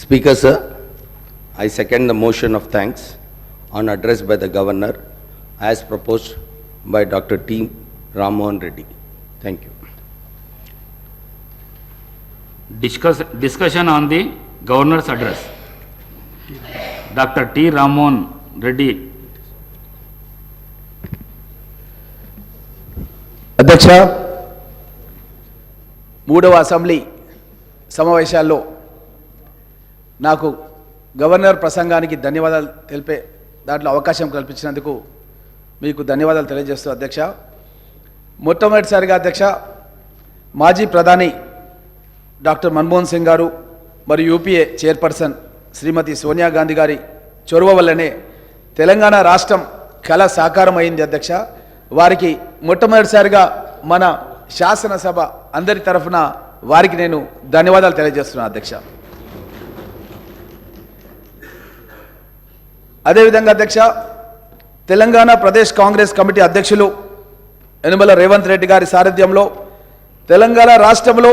Speaker sir, I second the motion of thanks on address by the Governor as proposed by Dr. T. Rammohan Reddy. Thank you. Discussion on the Governor's address. Dr. T. Rammohan Reddy. అధ్యక్ష, మూడవ assembly సమావేశాల్లో నాకు governor ప్రసంగానికి ధన్యవాదాలు తెలిపే దాంట్లో అవకాశం కల్పించినందుకు మీకు ధన్యవాదాలు తెలియజేస్తూ అధ్యక్ష, మొట్టమొదటిసారిగా అధ్యక్ష మాజీ ప్రధాని డాక్టర్ మన్మోహన్ సింగ్ గారు మరియు యూపీఏ చైర్పర్సన్ శ్రీమతి సోనియా గాంధీ గారి చొరవ వల్లనే తెలంగాణ రాష్ట్రం కళ సాకారం అయింది అధ్యక్ష. వారికి మొట్టమొదటిసారిగా మన శాసనసభ అందరి తరఫున వారికి నేను ధన్యవాదాలు తెలియజేస్తున్నాను అధ్యక్ష. అదేవిధంగా అధ్యక్ష, తెలంగాణ ప్రదేశ్ కాంగ్రెస్ కమిటీ అధ్యక్షులు యనమల రేవంత్ రెడ్డి గారి సారథ్యంలో తెలంగాణ రాష్ట్రంలో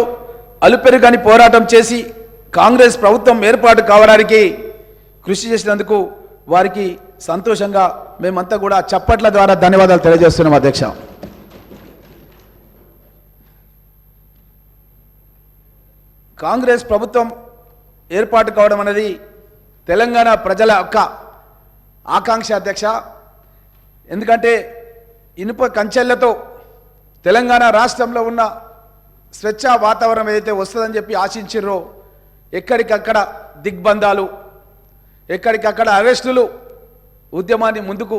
అలుపెరుగని పోరాటం చేసి కాంగ్రెస్ ప్రభుత్వం ఏర్పాటు కావడానికి కృషి చేసినందుకు వారికి సంతోషంగా మేమంతా కూడా చప్పట్ల ద్వారా ధన్యవాదాలు తెలియజేస్తున్నాం అధ్యక్ష. కాంగ్రెస్ ప్రభుత్వం ఏర్పాటు కావడం అనేది తెలంగాణ ప్రజల యొక్క ఆకాంక్ష అధ్యక్ష. ఎందుకంటే ఇనుప కంచెలతో తెలంగాణ రాష్ట్రంలో ఉన్న స్వేచ్ఛా వాతావరణం ఏదైతే వస్తుందని చెప్పి ఆశించిర్రో ఎక్కడికక్కడ దిగ్బంధాలు, ఎక్కడికక్కడ అరెస్టులు, ఉద్యమాన్ని ముందుకు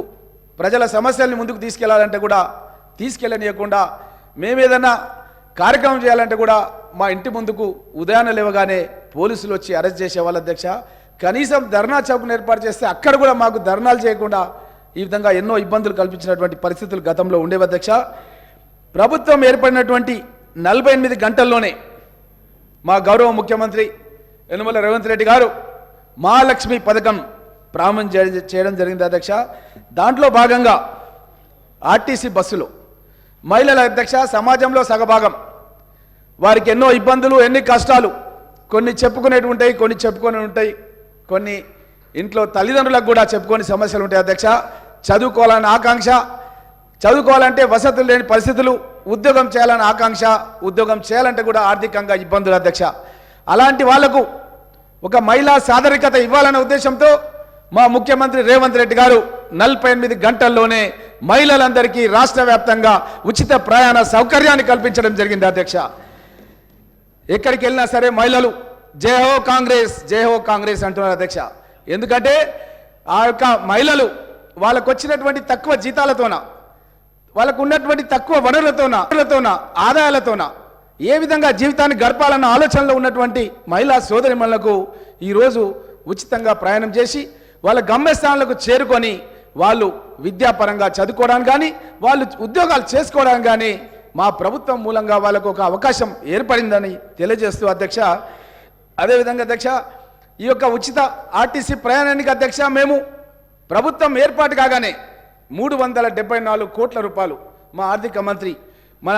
ప్రజల సమస్యల్ని ముందుకు తీసుకెళ్లాలంటే కూడా తీసుకెళ్ళనీయకుండా మేమేదన్నా కార్యక్రమం చేయాలంటే కూడా మా ఇంటి ముందుకు ఉదయాన్నే లేవగానే పోలీసులు వచ్చి అరెస్ట్ చేసేవాళ్ళు అధ్యక్ష. కనీసం ధర్నా చౌక్ను ఏర్పాటు చేస్తే అక్కడ కూడా మాకు ధర్నాలు చేయకుండా ఈ విధంగా ఎన్నో ఇబ్బందులు కల్పించినటువంటి పరిస్థితులు గతంలో ఉండేవి అధ్యక్ష. ప్రభుత్వం ఏర్పడినటువంటి 48 గంటల్లోనే మా గౌరవ ముఖ్యమంత్రి యనమల రేవంత్ రెడ్డి గారు మహాలక్ష్మి పథకం ప్రారంభం చేయడం జరిగింది అధ్యక్ష. దాంట్లో భాగంగా ఆర్టీసీ బస్సులు మహిళల అధ్యక్ష సమాజంలో సగభాగం, వారికి ఎన్నో ఇబ్బందులు, ఎన్ని కష్టాలు, కొన్ని చెప్పుకునేవి ఉంటాయి, కొన్ని చెప్పుకొని ఉంటాయి, కొన్ని ఇంట్లో తల్లిదండ్రులకు కూడా చెప్పుకొని సమస్యలు ఉంటాయి అధ్యక్ష. చదువుకోవాలని ఆకాంక్ష, చదువుకోవాలంటే వసతులు లేని పరిస్థితులు, ఉద్యోగం చేయాలని ఆకాంక్ష, ఉద్యోగం చేయాలంటే కూడా ఆర్థికంగా ఇబ్బందులు అధ్యక్ష. అలాంటి వాళ్లకు ఒక మహిళా సాదరికత ఇవ్వాలనే ఉద్దేశంతో మా ముఖ్యమంత్రి రేవంత్ రెడ్డి గారు 48 గంటల్లోనే మహిళలందరికీ రాష్ట్ర వ్యాప్తంగా ఉచిత ప్రయాణ సౌకర్యాన్ని కల్పించడం జరిగింది అధ్యక్ష. ఎక్కడికి వెళ్ళినా సరే మహిళలు జై హో కాంగ్రెస్, జై హో కాంగ్రెస్ అంటున్నారు అధ్యక్ష. ఎందుకంటే ఆ యొక్క మహిళలు వాళ్ళకు వచ్చినటువంటి తక్కువ జీతాలతోన, వాళ్ళకు ఉన్నటువంటి తక్కువ వనరులతోన ఆదాయాలతోన ఏ విధంగా జీవితాన్ని గడపాలన్న ఆలోచనలో ఉన్నటువంటి మహిళా సోదరిమణులకు ఈరోజు ఉచితంగా ప్రయాణం చేసి వాళ్ళ గమ్యస్థానాలకు చేరుకొని వాళ్ళు విద్యాపరంగా చదువుకోవడానికి కానీ వాళ్ళు ఉద్యోగాలు చేసుకోవడానికి కానీ మా ప్రభుత్వం మూలంగా వాళ్ళకు ఒక అవకాశం ఏర్పడిందని తెలియజేస్తూ అధ్యక్ష, అదేవిధంగా అధ్యక్ష ఈ యొక్క ఉచిత ఆర్టీసీ ప్రయాణానికి అధ్యక్ష మేము ప్రభుత్వం ఏర్పాటు కాగానే 374 కోట్ల రూపాయలు మా ఆర్థిక మంత్రి మన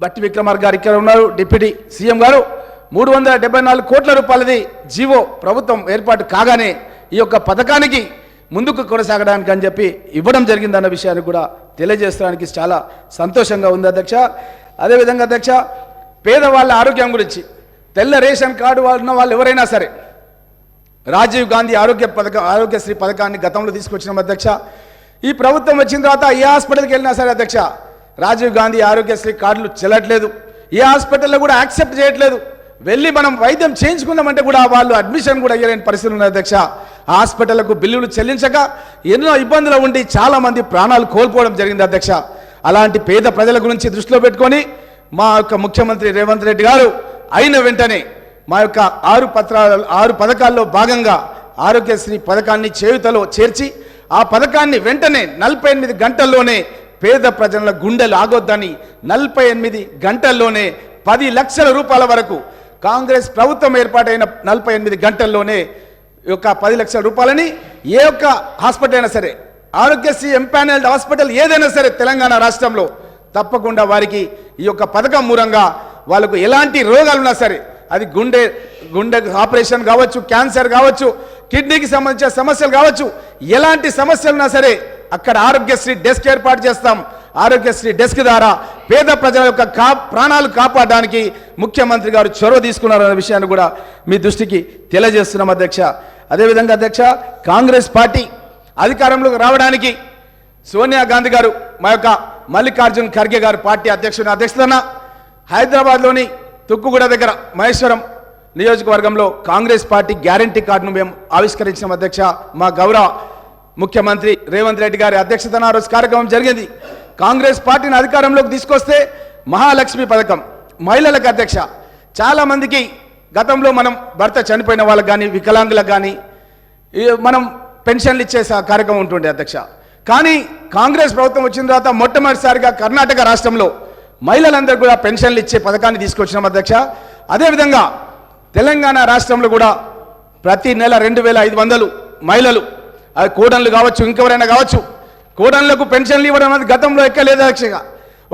బట్టి విక్రమార్క గారు ఇక్కడ ఉన్నారు, డిప్యూటీ సీఎం గారు, 374 కోట్ల రూపాయలది జీవో ప్రభుత్వం ఏర్పాటు కాగానే ఈ యొక్క పథకానికి ముందుకు కొనసాగడానికి అని చెప్పి ఇవ్వడం జరిగిందన్న విషయాన్ని కూడా తెలియజేయడానికి చాలా సంతోషంగా ఉంది అధ్యక్ష. అదేవిధంగా అధ్యక్ష పేదవాళ్ళ ఆరోగ్యం గురించి తెల్ల రేషన్ కార్డు ఉన్న వాళ్ళు ఎవరైనా సరే రాజీవ్ గాంధీ ఆరోగ్యశ్రీ పథకాన్ని గతంలో తీసుకొచ్చిన అధ్యక్ష. ఈ ప్రభుత్వం వచ్చిన తర్వాత ఏ హాస్పిటల్కి వెళ్ళినా సరే అధ్యక్ష రాజీవ్ గాంధీ ఆరోగ్యశ్రీ కార్డులు చెల్లట్లేదు, ఏ హాస్పిటల్లో కూడా యాక్సెప్ట్ చేయట్లేదు. వెళ్ళి మనం వైద్యం చేయించుకుందామంటే కూడా వాళ్ళు అడ్మిషన్ కూడా అయ్యలేని పరిస్థితులు ఉన్నాయి అధ్యక్ష. హాస్పిటళ్లకు బిల్లులు చెల్లించక ఎన్నో ఇబ్బందులు ఉండి చాలా మంది ప్రాణాలు కోల్పోవడం జరిగింది అధ్యక్ష. అలాంటి పేద ప్రజల గురించి దృష్టిలో పెట్టుకొని మా యొక్క ముఖ్యమంత్రి రేవంత్ రెడ్డి గారు అయిన వెంటనే మా యొక్క 6 పథకాల్లో భాగంగా ఆరోగ్యశ్రీ పథకాన్ని చేయుతలో చేర్చి ఆ పథకాన్ని వెంటనే 48 గంటల్లోనే పేద ప్రజల గుండెలు ఆగొద్దని 48 గంటల్లోనే 10 లక్షల రూపాయల వరకు కాంగ్రెస్ ప్రభుత్వం ఏర్పాటైన 48 గంటల్లోనే ఈ యొక్క 10 లక్షల రూపాయలని ఏ ఒక్క హాస్పిటల్ అయినా సరే ఆరోగ్యశ్రీ ఎంపానల్డ్ హాస్పిటల్ ఏదైనా సరే తెలంగాణ రాష్ట్రంలో తప్పకుండా వారికి ఈ యొక్క పథకం మూలంగా వాళ్ళకు ఎలాంటి రోగాలు ఉన్నా సరే అది గుండె ఆపరేషన్ కావచ్చు, క్యాన్సర్ కావచ్చు, కిడ్నీకి సంబంధించిన సమస్యలు కావచ్చు, ఎలాంటి సమస్యలున్నా సరే అక్కడ ఆరోగ్యశ్రీ డెస్క్ ఏర్పాటు చేస్తాం. ఆరోగ్యశ్రీ డెస్క్ ద్వారా పేద ప్రజల యొక్క ప్రాణాలు కాపాడడానికి ముఖ్యమంత్రి గారు చొరవ తీసుకున్నారన్న విషయాన్ని కూడా మీ దృష్టికి తెలియజేస్తున్నాం అధ్యక్ష. అదేవిధంగా అధ్యక్ష, కాంగ్రెస్ పార్టీ అధికారంలోకి రావడానికి సోనియా గాంధీ గారు, మా యొక్క మల్లికార్జున్ ఖర్గే గారు పార్టీ అధ్యక్షతన హైదరాబాద్లోని తుక్కుగూడ దగ్గర మహేశ్వరం నియోజకవర్గంలో కాంగ్రెస్ పార్టీ గ్యారంటీ కార్డును మేము ఆవిష్కరించిన అధ్యక్ష. మా గౌరవ ముఖ్యమంత్రి రేవంత్ రెడ్డి గారి అధ్యక్షతన ఆ రోజు కార్యక్రమం జరిగింది. కాంగ్రెస్ పార్టీని అధికారంలోకి తీసుకొస్తే మహాలక్ష్మి పథకం మహిళలకు అధ్యక్ష, చాలా మందికి గతంలో మనం భర్త చనిపోయిన వాళ్ళకి కానీ వికలాంగులకు కానీ మనం పెన్షన్లు ఇచ్చే కార్యక్రమం ఉంటుండే అధ్యక్ష. కానీ కాంగ్రెస్ ప్రభుత్వం వచ్చిన తర్వాత మొట్టమొదటిసారిగా కర్ణాటక రాష్ట్రంలో మహిళలందరూ కూడా పెన్షన్లు ఇచ్చే పథకాన్ని తీసుకొచ్చినాం అధ్యక్ష. అదేవిధంగా తెలంగాణ రాష్ట్రంలో కూడా ప్రతి నెల 2500 మహిళలు, అది కోడన్లు కావచ్చు, ఇంకెవరైనా కావచ్చు, కోడన్లకు పెన్షన్లు ఇవ్వడం అనేది గతంలో ఎక్కలేదు అధ్యక్షగా.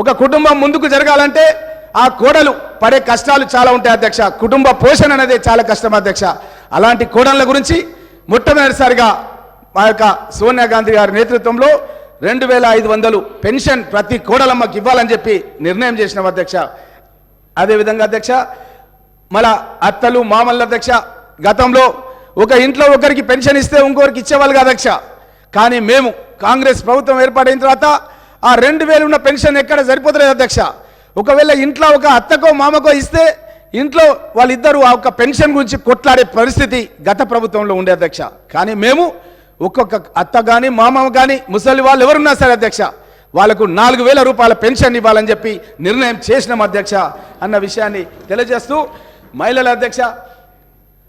ఒక కుటుంబం ముందుకు జరగాలంటే ఆ కోడలు పడే కష్టాలు చాలా ఉంటాయి అధ్యక్ష. కుటుంబ పోషణ అనేది చాలా కష్టం అధ్యక్ష. అలాంటి కోడన్ల గురించి మొట్టమొదటిసారిగా మా యొక్క సోనియా గాంధీ గారి నేతృత్వంలో 2500 పెన్షన్ ప్రతి కోడలమ్మకి ఇవ్వాలని చెప్పి నిర్ణయం చేసినాం అధ్యక్ష. అదేవిధంగా అధ్యక్ష, మళ్ళా అత్తలు మామల్ల అధ్యక్ష, గతంలో ఒక ఇంట్లో ఒకరికి పెన్షన్ ఇస్తే ఇంకొకరికి ఇచ్చేవాళ్ళు కాదు అధ్యక్ష. కానీ మేము కాంగ్రెస్ ప్రభుత్వం ఏర్పాటైన తర్వాత ఆ 2000 ఉన్న పెన్షన్ ఎక్కడ సరిపోతలేదు అధ్యక్ష. ఒకవేళ ఇంట్లో ఒక అత్తకో మామకో ఇస్తే ఇంట్లో వాళ్ళిద్దరూ ఆ ఒక పెన్షన్ గురించి కొట్లాడే పరిస్థితి గత ప్రభుత్వంలో ఉండే అధ్యక్ష. కానీ మేము ఒక్కొక్క అత్త కానీ మామ కానీ ముసలి వాళ్ళు ఎవరున్నా సరే అధ్యక్ష, వాళ్ళకు 4000 రూపాయల పెన్షన్ ఇవ్వాలని చెప్పి నిర్ణయం చేసినాం అధ్యక్ష అన్న విషయాన్ని తెలియజేస్తూ, మహిళల అధ్యక్ష,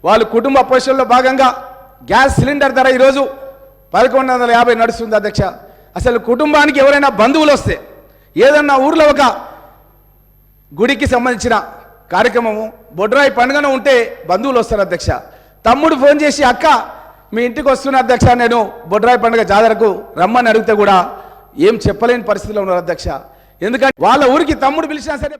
వాళ్ళు కుటుంబ పోషణలో భాగంగా గ్యాస్ సిలిండర్ ధర ఈరోజు 1150 నడుస్తుంది అధ్యక్ష. అసలు కుటుంబానికి ఎవరైనా బంధువులు వస్తే, ఏదన్నా ఊర్లో ఒక గుడికి సంబంధించిన కార్యక్రమము, బొడ్రాయి పండుగను ఉంటే బంధువులు వస్తారు అధ్యక్ష. తమ్ముడు ఫోన్ చేసి, అక్క మీ ఇంటికి వస్తున్న అధ్యక్ష, నేను బొడ్రాయి పండుగ జాతరకు రమ్మని అడిగితే కూడా ఏం చెప్పలేని పరిస్థితిలో ఉన్నారు అధ్యక్ష. ఎందుకంటే వాళ్ళ ఊరికి తమ్ముడు పిలిచినా సరే